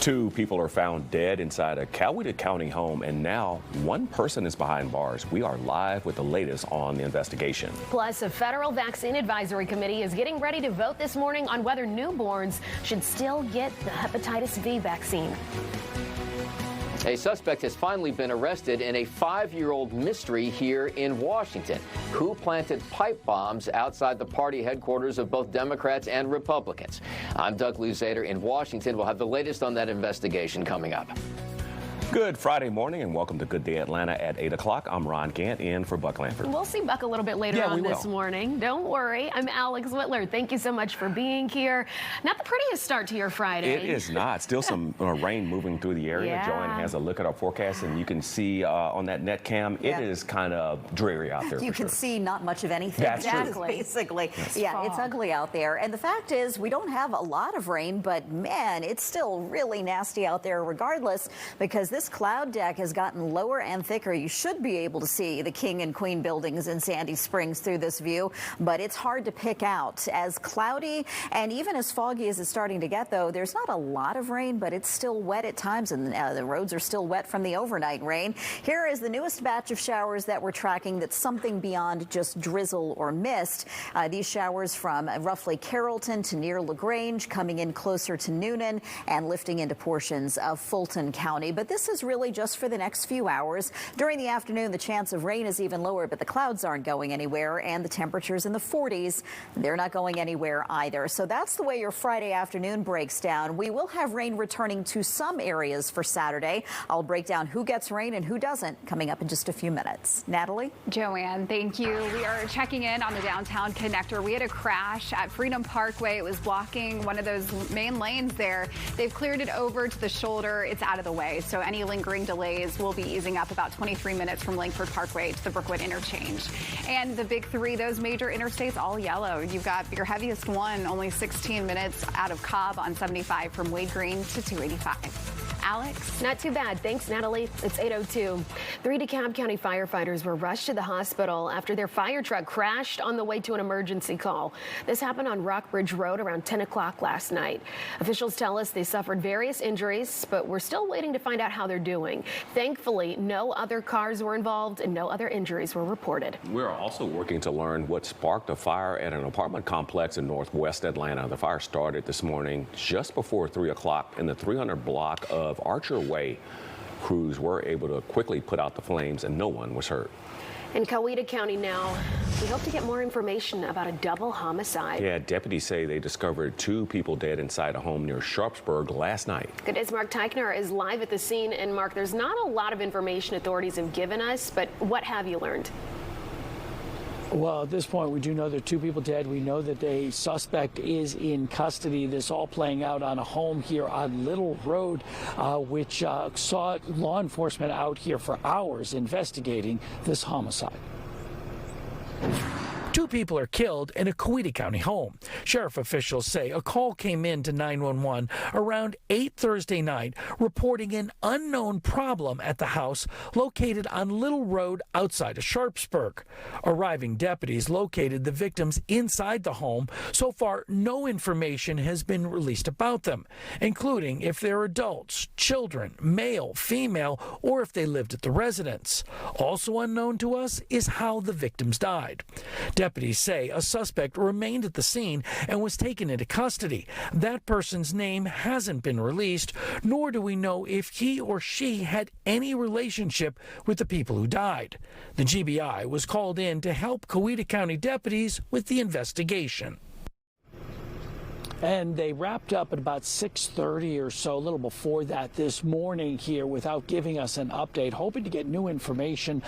Two people are found dead inside a Coweta County home, and now one person is behind bars. We are live with the latest on the investigation. Plus, a federal vaccine advisory committee is getting ready to vote this morning on whether newborns should still get the hepatitis V vaccine. A suspect has finally been arrested in a 5-year-old mystery here in Washington. Who planted pipe bombs outside the party headquarters of both Democrats and Republicans? I'm Doug Luzader in Washington. We'll have the latest on that investigation coming up. Good Friday morning and welcome to Good Day Atlanta at 8 o'clock. I'm Ron Gant in for Buck Lanford. We'll see Buck a little bit later on this morning. Don't worry. I'm Alex Whitler. Thank you so much for being here. Not the prettiest start to your Friday. It is not. Still some rain moving through the area. Yeah. Joanne has a look at our forecast and you can see on that net cam, it is kind of dreary out there. You can see not much of anything. That's true. Basically. Yes. Yeah, it's ugly out there. And the fact is, we don't have a lot of rain, but man, it's still really nasty out there regardless, because this cloud deck has gotten lower and thicker. You should be able to see the King and Queen buildings in Sandy Springs through this view, but it's hard to pick out. As cloudy and even as foggy as it's starting to get, though, there's not a lot of rain, but it's still wet at times, and the roads are still wet from the overnight rain. Here is the newest batch of showers that we're tracking that's something beyond just drizzle or mist. These showers from roughly Carrollton to near LaGrange, coming in closer to Noonan and lifting into portions of Fulton County. But this is really just for the next few hours. During the afternoon, the chance of rain is even lower, but the clouds aren't going anywhere, and the temperatures in the 40s, they're not going anywhere either. So that's the way your Friday afternoon breaks down. We will have rain returning to some areas for Saturday. I'll break down who gets rain and who doesn't coming up in just a few minutes. Natalie? Joanne, thank you. We are checking in on the downtown connector. We had a crash at Freedom Parkway. It was blocking one of those main lanes there. They've cleared it over to the shoulder. It's out of the way, so any lingering delays will be easing up about 23 minutes from Langford Parkway to the Brookwood interchange. And the big three, those major interstates, all yellow. You've got your heaviest one, only 16 minutes out of Cobb on 75 from Wade Green to 285. Alex? Not too bad. Thanks, Natalie. It's 8:02. 3 DeKalb County firefighters were rushed to the hospital after their fire truck crashed on the way to an emergency call. This happened on Rockbridge Road around 10 o'clock last night. Officials tell us they suffered various injuries, but we're still waiting to find out how they're doing. Thankfully, no other cars were involved and no other injuries were reported. We're also working to learn what sparked a fire at an apartment complex in northwest Atlanta. The fire started this morning just before 3 o'clock in the 300 block of Archer Way. Crews were able to quickly put out the flames and no one was hurt. In Coweta County now, we hope to get more information about a double homicide. Yeah, deputies say they discovered 2 people dead inside a home near Sharpsburg last night. Good day's Mark Teichner is live at the scene. And Mark, there's not a lot of information authorities have given us, but what have you learned? Well, at this point, we do know there are 2 people dead. We know that a suspect is in custody. This all playing out on a home here on Little Road, which saw law enforcement out here for hours investigating this homicide. 2 people are killed in a Coweta County home. Sheriff officials say a call came in to 911 around 8 Thursday night reporting an unknown problem at the house located on Little Road outside of Sharpsburg. Arriving deputies located the victims inside the home. So far, no information has been released about them, including if they're adults, children, male, female, or if they lived at the residence. Also unknown to us is how the victims died. Deputies say a suspect remained at the scene and was taken into custody. That person's name hasn't been released, nor do we know if he or she had any relationship with the people who died. The GBI was called in to help Coweta County deputies with the investigation. And they wrapped up at about 6:30 or so, a little before that this morning here, without giving us an update, hoping to get new information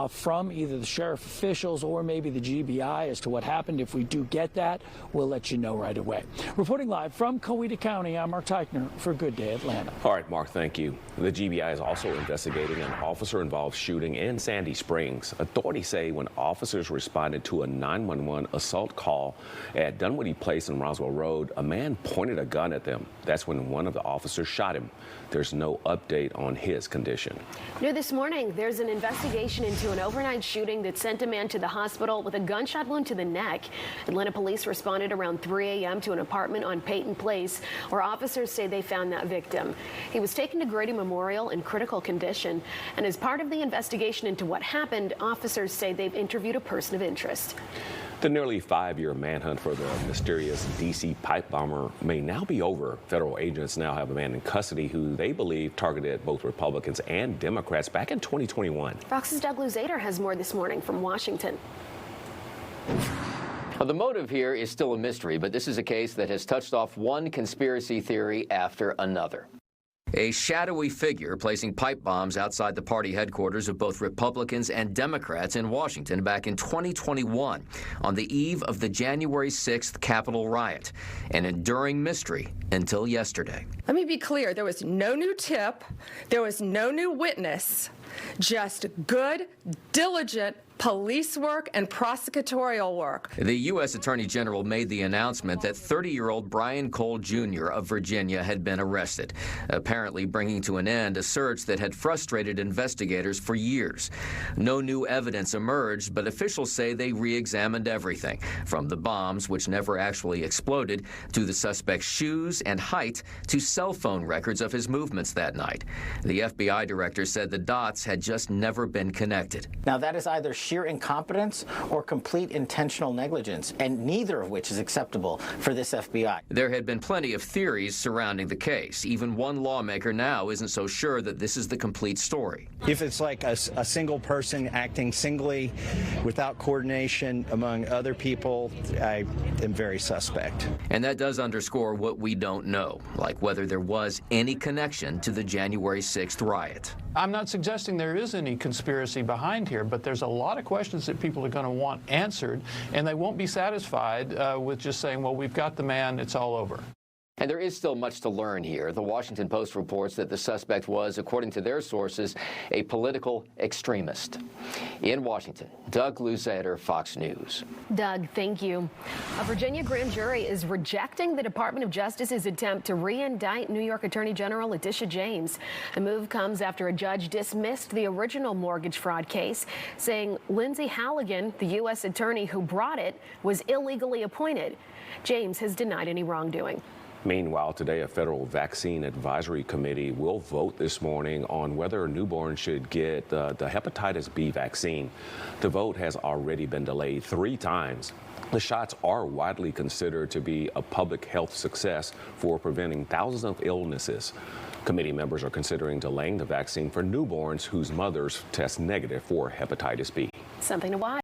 from either the sheriff officials or maybe the GBI as to what happened. If we do get that, we'll let you know right away. Reporting live from Coweta County, I'm Mark Teichner for Good Day Atlanta. All right, Mark, thank you. The GBI is also investigating an officer-involved shooting in Sandy Springs. Authorities say when officers responded to a 911 assault call at Dunwoody Place and Roswell Road, a man pointed a gun at them. That's when one of the officers shot him. There's no update on his condition. New this morning, there's an investigation into an overnight shooting that sent a man to the hospital with a gunshot wound to the neck. Atlanta police responded around 3 a.m. to an apartment on Peyton Place, where officers say they found that victim. He was taken to Grady Memorial in critical condition, and as part of the investigation into what happened, officers say they've interviewed a person of interest. The nearly 5-year manhunt for the mysterious D.C. pipe bomber may now be over. Federal agents now have a man in custody who they believe targeted both Republicans and Democrats back in 2021. Fox's Doug Luzader has more this morning from Washington. Well, the motive here is still a mystery, but this is a case that has touched off one conspiracy theory after another. A shadowy figure placing pipe bombs outside the party headquarters of both Republicans and Democrats in Washington back in 2021 on the eve of the January 6th Capitol riot. An enduring mystery until yesterday. Let me be clear. There was no new tip. There was no new witness. Just good, diligent police work and prosecutorial work. The U.S. Attorney General made the announcement that 30-year-old Brian Cole Jr. of Virginia had been arrested, apparently bringing to an end a search that had frustrated investigators for years. No new evidence emerged, but officials say they re-examined everything, from the bombs, which never actually exploded, to the suspect's shoes and height, to cell phone records of his movements that night. The FBI director said the dots had just never been connected. Now, that is either sheer incompetence or complete intentional negligence, and neither of which is acceptable for this FBI. There had been plenty of theories surrounding the case. Even one lawmaker now isn't so sure that this is the complete story. If it's like a single person acting singly without coordination among other people, I am very suspect. And that does underscore what we don't know, like whether there was any connection to the January 6th riot. I'm not suggesting there is any conspiracy behind here, but there's a lot of questions that people are going to want answered, and they won't be satisfied with just saying, well, we've got the man, it's all over. And there is still much to learn here. The Washington Post reports that the suspect was, according to their sources, a political extremist. In Washington, Doug Luzader, Fox News. Doug, thank you. A Virginia grand jury is rejecting the Department of Justice's attempt to re-indict New York Attorney General Letitia James. The move comes after a judge dismissed the original mortgage fraud case, saying Lindsay Halligan, the U.S. attorney who brought it, was illegally appointed. James has denied any wrongdoing. Meanwhile, today, a federal vaccine advisory committee will vote this morning on whether newborns should get the hepatitis B vaccine. The vote has already been delayed 3 times. The shots are widely considered to be a public health success for preventing thousands of illnesses. Committee members are considering delaying the vaccine for newborns whose mothers test negative for hepatitis B. Something to watch.